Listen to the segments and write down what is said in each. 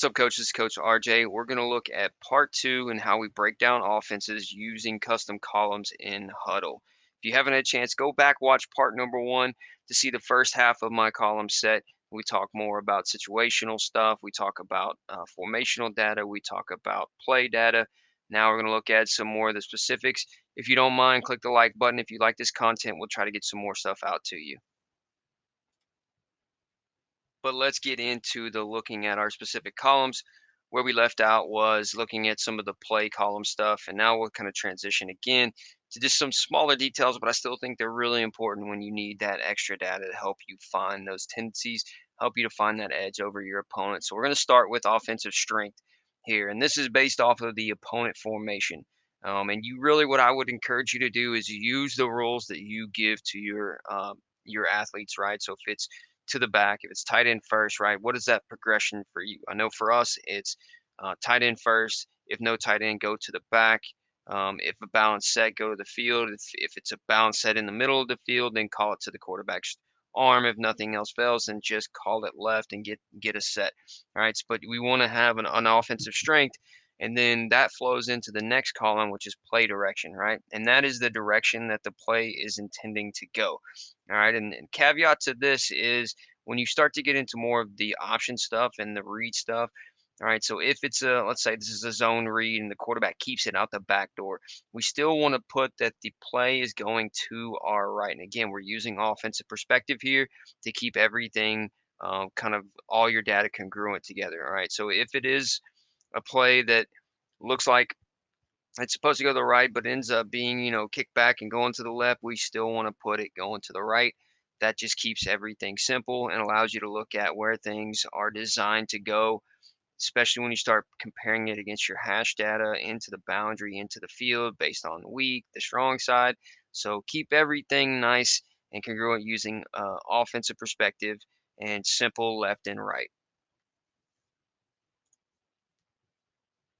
What's up, coach? This is Coach RJ. We're going to look at part two and how we break down offenses using custom columns in Hudl. If you haven't had a chance, go back, watch part number one to see the first half of my column set. We talk more about situational stuff. We talk about formational data. We talk about play data. Now we're going to look at some more of the specifics. If you don't mind, click the like button. If you like this content, we'll try to get some more stuff out to you. But let's get into the looking at our specific columns. Where we left out was looking at some of the play column stuff, and now we'll kind of transition again to just some smaller details, but I still think they're really important when you need that extra data to help you find those tendencies, help you to find that edge over your opponent. So we're going to start with offensive strength here, and this is based off of the opponent formation. And you really, what I would encourage you to do is use the rules that you give to your athletes, right? So if it's to the back, if it's tight end first, right? What is that progression for you? I know for us, it's tight end first. If no tight end, go to the back. If a bounce set, go to the field. If it's a bounce set in the middle of the field, then call it to the quarterback's arm. If nothing else fails, then just call it left and get a set. All right. But we want to have an offensive strength. And then that flows into the next column, which is play direction, right? And that is the direction that the play is intending to go. All right. And caveat to this is when you start to get into more of the option stuff and the read stuff. All right. So if it's a, let's say this is a zone read and the quarterback keeps it out the back door, we still want to put that the play is going to our right. And again, we're using offensive perspective here to keep everything kind of all your data congruent together. All right. So if it is a play that looks like it's supposed to go to the right, but ends up being, kicked back and going to the left, we still want to put it going to the right. That just keeps everything simple and allows you to look at where things are designed to go, especially when you start comparing it against your hash data into the boundary, into the field based on the weak, the strong side. So keep everything nice and congruent using offensive perspective and simple left and right.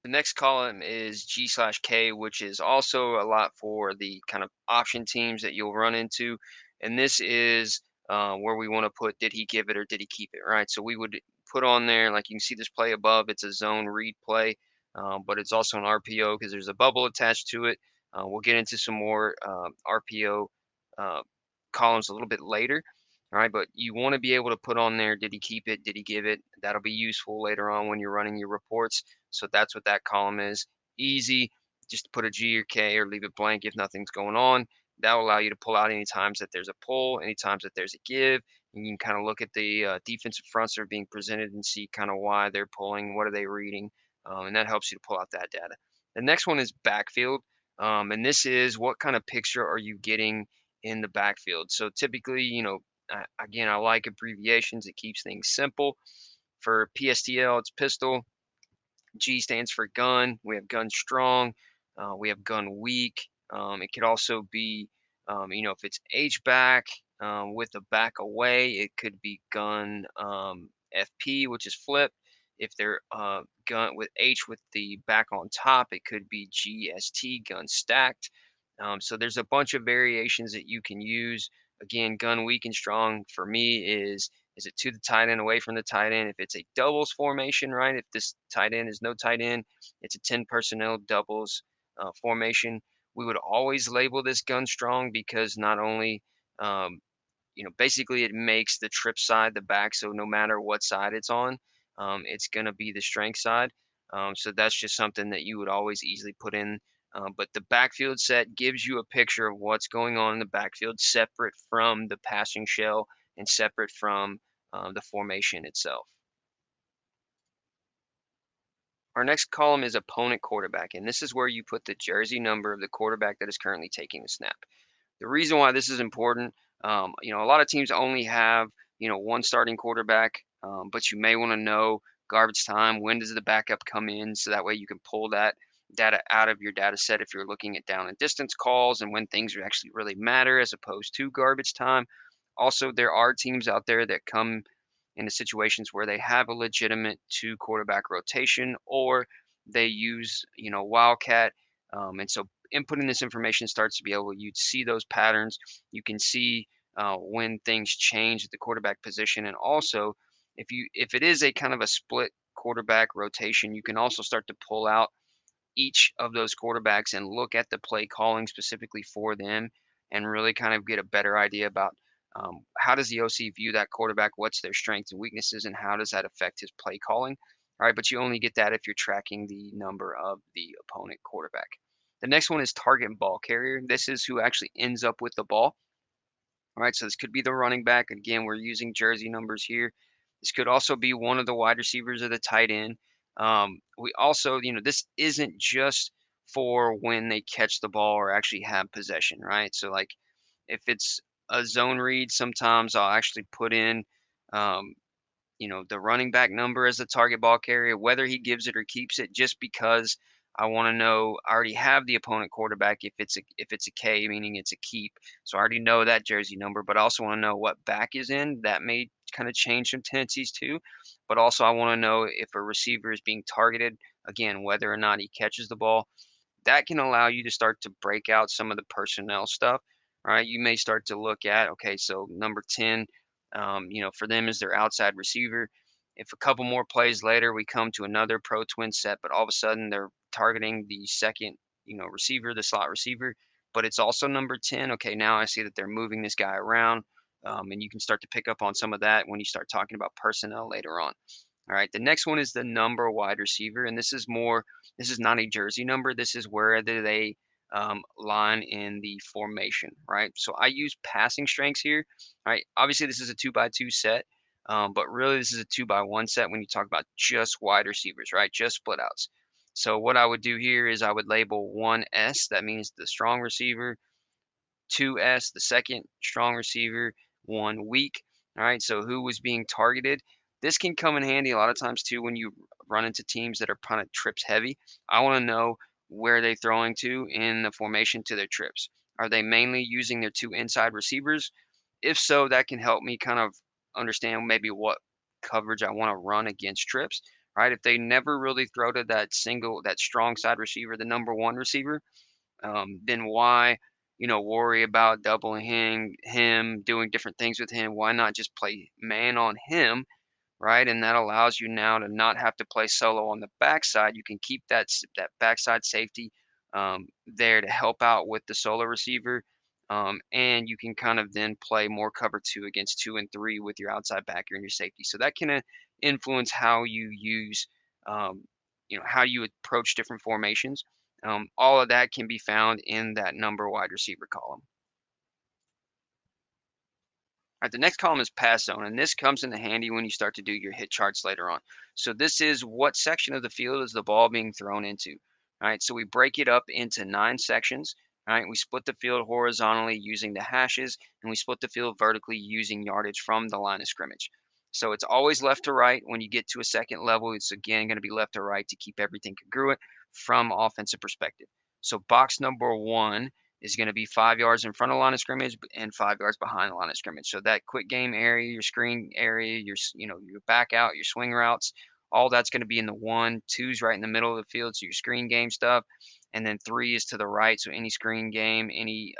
The next column is G/K, which is also a lot for the kind of option teams that you'll run into. And this is where we want to put, did he give it or did he keep it, right? So we would put on there, like you can see this play above, it's a zone read play, but it's also an RPO because there's a bubble attached to it. We'll get into some more RPO uh, columns a little bit later. All right, but you want to be able to put on there, did he keep it? Did he give it? That'll be useful later on when you're running your reports. So that's what that column is. Easy, just put a G or K or leave it blank if nothing's going on. That will allow you to pull out any times that there's a pull, any times that there's a give. And you can kind of look at the defensive fronts that are being presented and see kind of why they're pulling, what are they reading, and that helps you to pull out that data. The next one is backfield, and this is what kind of picture are you getting in the backfield. So typically, again, I like abbreviations. It keeps things simple. For PSTL, it's pistol. G stands for gun. We have gun strong. We have gun weak. It could also be, if it's H back with the back away, it could be gun FP, which is flip. If they're gun with H with the back on top, it could be GST, gun stacked. So there's a bunch of variations that you can use. Again, gun weak and strong for me is it to the tight end, away from the tight end? If it's a doubles formation, right? If this tight end is no tight end, it's a 10 personnel doubles formation. We would always label this gun strong because not only, um, basically it makes the trip side the back. So no matter what side it's on, it's going to be the strength side. So that's just something that you would always easily put in. But the backfield set gives you a picture of what's going on in the backfield, separate from the passing shell and separate from the formation itself. Our next column is opponent quarterback, and this is where you put the jersey number of the quarterback that is currently taking the snap. The reason why this is important, a lot of teams only have, one starting quarterback, but you may want to know garbage time. When does the backup come in? So that way you can pull that data out of your data set if you're looking at down and distance calls and when things actually really matter as opposed to garbage time. Also, there are teams out there that come into situations where they have a legitimate two quarterback rotation or they use, wildcat. And so inputting this information starts to be able you see those patterns. You can see when things change at the quarterback position, and also If it is a kind of a split quarterback rotation, you can also start to pull out each of those quarterbacks and look at the play calling specifically for them and really kind of get a better idea about how does the OC view that quarterback, what's their strengths and weaknesses, and how does that affect his play calling. All right, but you only get that if you're tracking the number of the opponent quarterback. The next one is target ball carrier. This is who actually ends up with the ball. All right, so this could be the running back. Again, we're using jersey numbers here. This could also be one of the wide receivers or the tight end. We also, this isn't just for when they catch the ball or actually have possession, right? So, like, if it's a zone read, sometimes I'll actually put in um, the running back number as the target ball carrier, whether he gives it or keeps it, just because I want to know. I already have the opponent quarterback if it's a K, meaning it's a keep. So I already know that jersey number, but I also want to know what back is in. That may kind of change some tendencies too. But also I want to know if a receiver is being targeted, again, whether or not he catches the ball. That can allow you to start to break out some of the personnel stuff, right? You may start to look at, okay, so number 10, for them is their outside receiver. If a couple more plays later, we come to another pro twin set, but all of a sudden they're targeting the second, receiver, the slot receiver, but it's also number 10. Okay, now I see that they're moving this guy around. And you can start to pick up on some of that when you start talking about personnel later on. All right, the next one is the number wide receiver, and this is not a jersey number. This is where they line in the formation, right? So I use passing strengths here, right? Obviously, this is a 2x2 set, but really this is a 2x1 set when you talk about just wide receivers, right? Just split outs. So what I would do here is I would label 1S, that means the strong receiver, 2S, the second strong receiver, 1 weak. All right, so who was being targeted? This can come in handy a lot of times too when you run into teams that are kind of trips heavy. I want to know where they throwing to in the formation to their trips. Are they mainly using their two inside receivers? If so, that can help me kind of understand maybe what coverage I want to run against trips. Right? If they never really throw to that strong side receiver, the number one receiver, then why, worry about doubling him, doing different things with him? Why not just play man on him, right? And that allows you now to not have to play solo on the backside. You can keep that backside safety there to help out with the solo receiver. And you can kind of then play more cover two against 2 and 3 with your outside backer and your safety. So that can influence how you use, how you approach different formations. All of that can be found in that number wide receiver column. Right, the next column is pass zone, and this comes in handy when you start to do your hit charts later on. So this is what section of the field is the ball being thrown into. All right, so we break it up into 9 sections. All right, we split the field horizontally using the hashes, and we split the field vertically using yardage from the line of scrimmage. So it's always left to right. When you get to a second level, it's again going to be left to right to keep everything congruent from offensive perspective. So box number 1 is going to be 5 yards in front of the line of scrimmage and 5 yards behind the line of scrimmage. So that quick game area, your screen area, your back out, your swing routes, all that's going to be in the 1, 2's right in the middle of the field. So your screen game stuff, and then 3 is to the right. So any screen game, any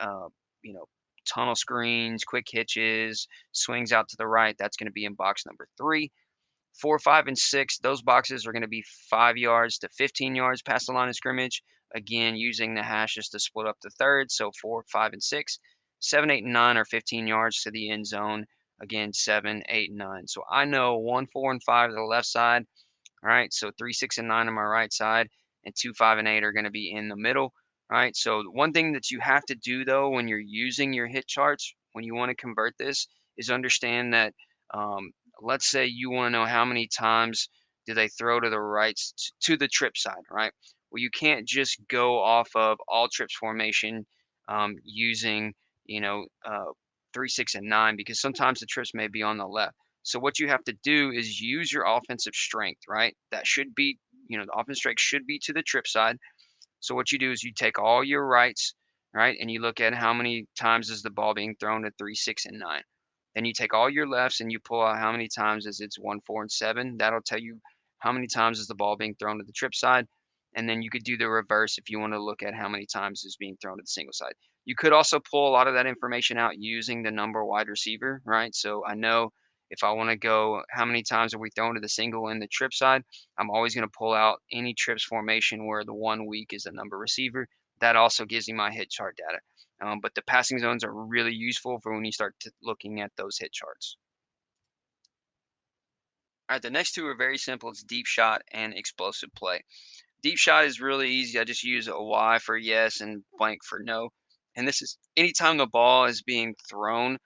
you know tunnel screens, quick hitches, swings out to the right, that's going to be in box number 3. 4, 5, and 6, those boxes are going to be 5 yards to 15 yards past the line of scrimmage. Again, using the hashes to split up the third. So 4, 5, and 6. 7, 8, and 9 are 15 yards to the end zone. Again, 7, 8, and 9. So I know 1, 4, and 5 to the left side. All right, so 3, 6, and 9 on my right side, and 2, 5, and 8 are going to be in the middle. All right, so one thing that you have to do though when you're using your hit charts, when you want to convert this, is understand that um, let's say you want to know how many times do they throw to the right to the trip side, right? Well, you can't just go off of all trips formation using 3, 6, and 9 because sometimes the trips may be on the left. So what you have to do is use your offensive strength, right? That should be, the offensive strength should be to the trip side. So what you do is you take all your rights, right, and you look at how many times is the ball being thrown at 3, 6, and 9. Then you take all your lefts and you pull out how many times is it's 1, 4, and 7. That'll tell you how many times is the ball being thrown to the trip side. And then you could do the reverse if you want to look at how many times is being thrown to the single side. You could also pull a lot of that information out using the number wide receiver, right? So I know If I want to go, how many times are we throwing to the single and the trip side? I'm always going to pull out any trips formation where the one weak is the number receiver. That also gives me my hit chart data. But the passing zones are really useful for when you start looking at those hit charts. All right, the next two are very simple. It's deep shot and explosive play. Deep shot is really easy. I just use a Y for yes and blank for no. And this is anytime the ball is being thrown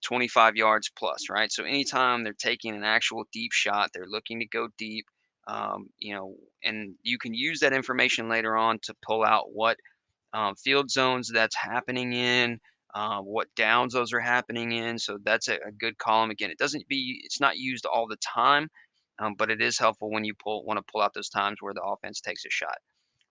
25 yards plus, right? So anytime they're taking an actual deep shot, they're looking to go deep, and you can use that information later on to pull out what field zones that's happening in, what downs those are happening in. So that's a good column. Again, it's not used all the time, but it is helpful when you want to pull out those times where the offense takes a shot.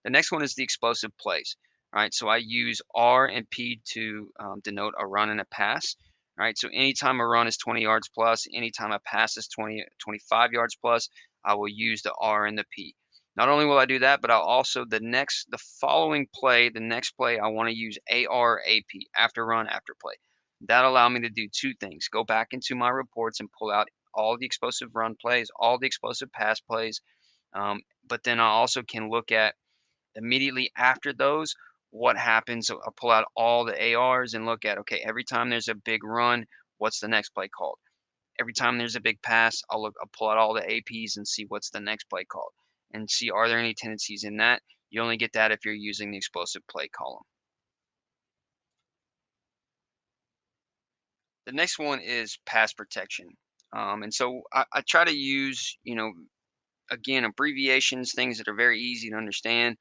The next one is the explosive plays. Right, so I use R and P to denote a run and a pass. Right, so anytime a run is 20 yards plus, anytime a pass is 25 yards plus, I will use the R and the P. Not only will I do that, but I'll also the following play, the next play, I want to use AR, AP, after run, after play. That'll allow me to do two things: go back into my reports and pull out all the explosive run plays, all the explosive pass plays, but then I also can look at immediately after those, what happens? So I'll pull out all the ARs and look at, okay, every time there's a big run, what's the next play called? Every time there's a big pass, I'll pull out all the APs and see what's the next play called and see are there any tendencies in that. You only get that if you're using the explosive play column. The next one is pass protection. And so I try to use, again, abbreviations, things that are very easy to understand.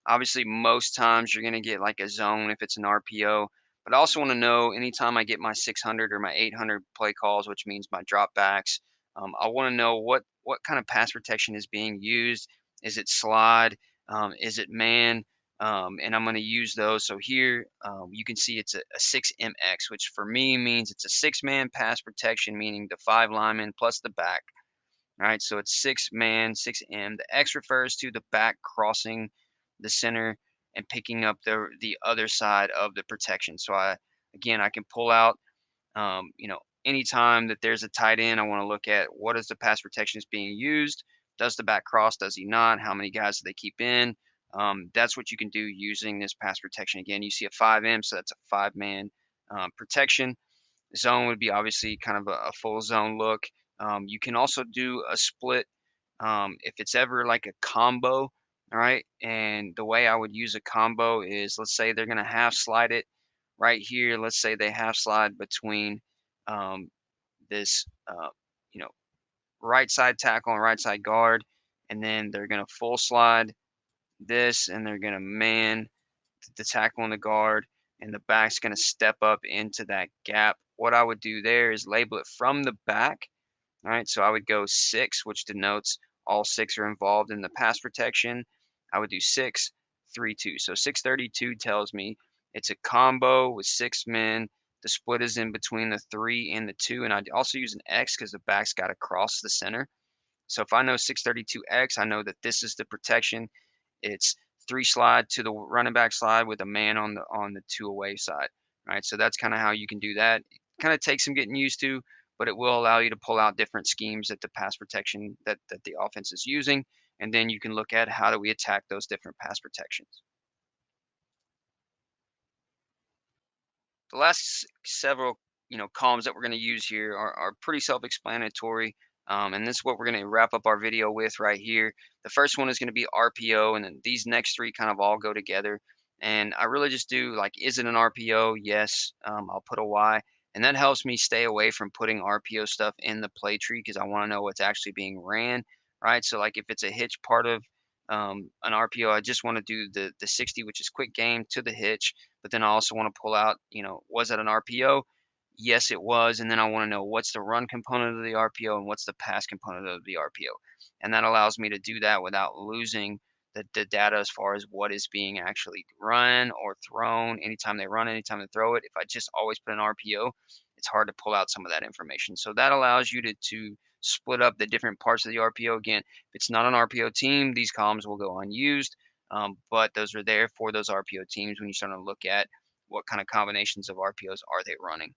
Obviously, most times you're going to get like a zone if it's an RPO, but I also want to know anytime I get my 600 or my 800 play calls, which means my dropbacks, I want to know what kind of pass protection is being used. Is it slide? Is it man? And I'm going to use those. So here you can see it's a 6MX, which for me means it's a six-man pass protection, meaning the five linemen plus the back. All right, so it's six man, 6M. The X refers to the back crossing the center and picking up the other side of the protection. So I can pull out, anytime that there's a tight end, I want to look at what is the pass protection is being used. Does the back cross? Does he not? How many guys do they keep in? That's what you can do using this pass protection. Again, you see a 5M, so that's a five-man protection. Zone would be obviously kind of a full zone look. You can also do a split if it's ever like a combo, all right? And the way I would use a combo is, let's say they're going to half slide it right here. Let's say they half slide between um, this, you know, right side tackle and right side guard, and then they're going to full slide this, and they're going to man the tackle and the guard, and the back's going to step up into that gap. What I would do there is label it from the back. All right, so I would go six, which denotes all six are involved in the pass protection. I would do 6-3-2. So 632 tells me it's a combo with six men. The split is in between the three and the two. And I'd also use an X because the back's got to cross the center. So if I know 632X, I know that this is the protection. It's three slide to the running back slide with a man on the two away side. Right. So that's kind of how you can do that. It kind of takes some getting used to, but it will allow you to pull out different schemes that the pass protection that the offense is using. And then you can look at how do we attack those different pass protections. The last several columns that we're going to use here are pretty self-explanatory, and this is what we're going to wrap up our video with right here. The first one is going to be RPO, and then these next three kind of all go together. And I really just do like, is it an RPO? Yes. I'll put a Y, and that helps me stay away from putting RPO stuff in the play tree because I want to know what's actually being ran, right? So like if it's a hitch part of an RPO, I just want to do the 60, which is quick game to the hitch, but then I also want to pull out, was that an RPO? Yes, it was. And then I want to know what's the run component of the RPO and what's the pass component of the RPO. And that allows me to do that without losing the data as far as what is being actually run or thrown. Anytime they run, anytime they throw it. If I just always put an RPO, it's hard to pull out some of that information. So that allows you to split up the different parts of the RPO. Again, if it's not an RPO team, these columns will go unused. But those are there for those RPO teams when you start to look at what kind of combinations of RPOs are they running.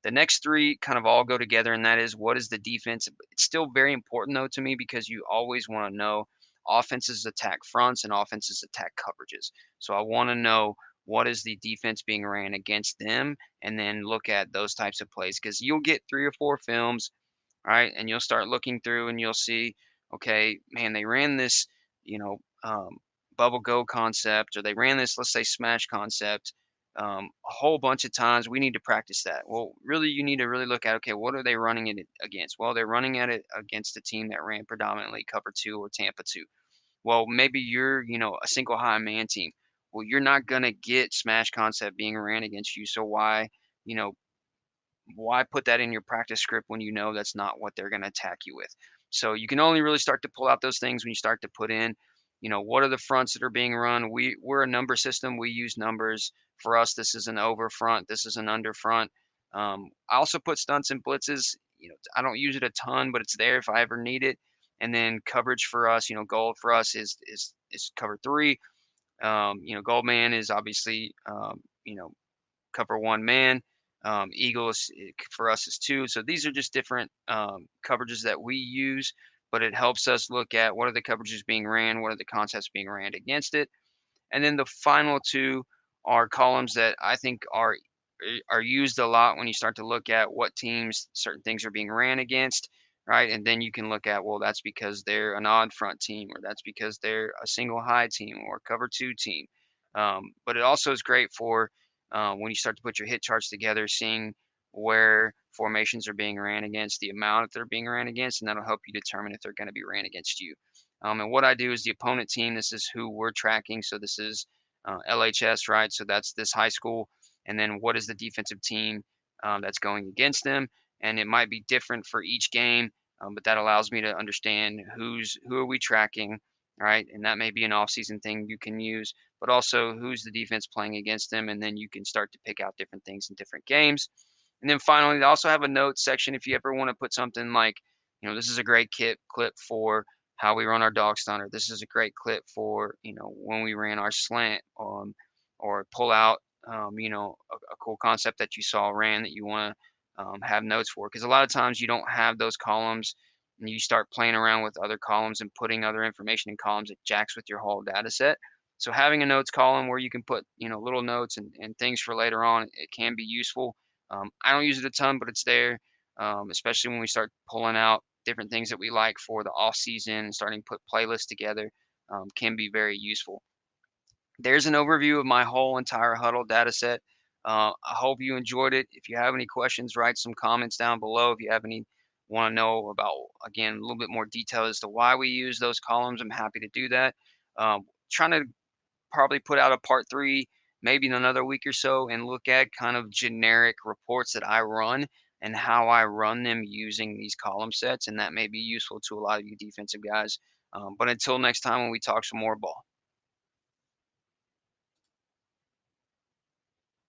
The next three kind of all go together, and that is what is the defense. It's still very important though to me because you always want to know offenses attack fronts and offenses attack coverages. So I want to know what is the defense being ran against them, and then look at those types of plays because you'll get three or four films, right? And you'll start looking through and you'll see, okay, man, they ran this, you know, bubble go concept, or they ran this, let's say, smash concept, a whole bunch of times. We need to practice that. Well, really, you need to really look at, okay, what are they running it against? Well, they're running at it against a team that ran predominantly cover two or Tampa two. Well, maybe you're, a single high man team. Well, you're not going to get smash concept being ran against you. So you know, why put that in your practice script when you know that's not what they're going to attack you with? So you can only really start to pull out those things when you start to put in, what are the fronts that are being run? We're a number system. We use numbers. For us, this is an over front. This is an under front. I also put stunts and blitzes. I don't use it a ton, but it's there if I ever need it. And then coverage for us, gold for us is cover three. Gold man is obviously cover one man. Eagles for us is two. So these are just different coverages that we use, but it helps us look at what are the coverages being ran, what are the concepts being ran against it. And then the final two are columns that I think are used a lot when you start to look at what teams certain things are being ran against, right? And then you can look at, well, that's because they're an odd front team, or that's because they're a single high team or cover two team. But it also is great for when you start to put your hit charts together, seeing where formations are being ran against, the amount that they're being ran against, and that'll help you determine if they're going to be ran against you. And what I do is the opponent team, this is who we're tracking. So this is LHS, right? So that's this high school. And then what is the defensive team that's going against them? And it might be different for each game, but that allows me to understand who are we tracking, right? And that may be an off-season thing you can use, but also who's the defense playing against them, and then you can start to pick out different things in different games. And then finally, they also have a notes section if you ever want to put something like, this is a great clip for how we run our dog stunner. This is a great clip for, when we ran our slant, or pull out, a cool concept that you saw ran that you want to have notes for. Because a lot of times you don't have those columns, and you start playing around with other columns and putting other information in columns, it jacks with your whole data set. So having a notes column where you can put, little notes and things for later on, it can be useful. I don't use it a ton, but it's there, especially when we start pulling out different things that we like for the off season and starting to put playlists together, can be very useful. There's an overview of my whole entire Huddle data set. I hope you enjoyed it. If you have any questions, write some comments down below. If you have any want to know about, again, a little bit more detail as to why we use those columns, I'm happy to do that. Trying to probably put out a part three maybe in another week or so and look at kind of generic reports that I run and how I run them using these column sets. And that may be useful to a lot of you defensive guys. But until next time when we talk some more ball.